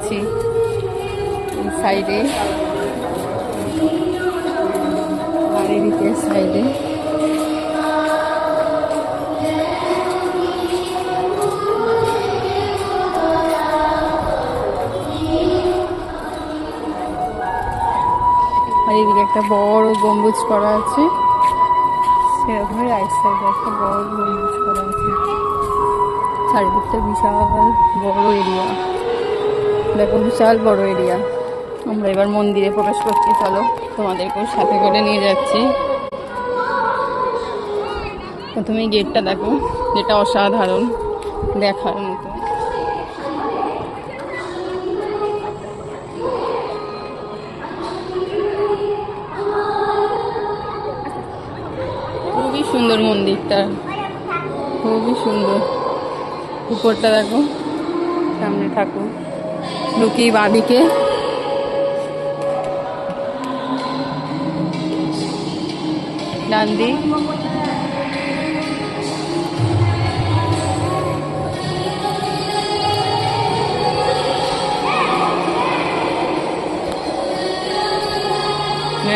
যাচ্ছি এই সাইডে, আর এদিকে সাইডে আর এদিকে একটা বড় গম্বুজ করা আছে, সেরকম রাইট সাইডে একটা বড় গম্বুজ করা আছে। চারিদিকটা বিশাল বড় এরিয়া, দেখো বিশাল বড় এরিয়া। আমরা এবার মন্দিরে প্রবেশ করছি, চলো তোমাদেরকেও সাথে করে নিয়ে যাচ্ছি। প্রথমে গেটটা দেখো, যেটা অসাধারণ দেখার মতো। খুবই সুন্দর মন্দিরটা, খুবই সুন্দর। উপরটা দেখো, সামনে ঠাকুর, লুকি বাঁদিকে ডান দিক।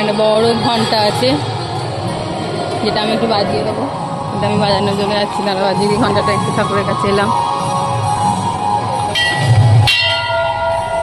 একটা বড় ঘন্টা আছে, যেটা আমি একটু বাজিয়ে দেবো, কিন্তু আমি বাজানোর জন্য যাচ্ছি না, বাজিয়ে ঘন্টাটা একটু ঠাকুরের কাছে এলাম।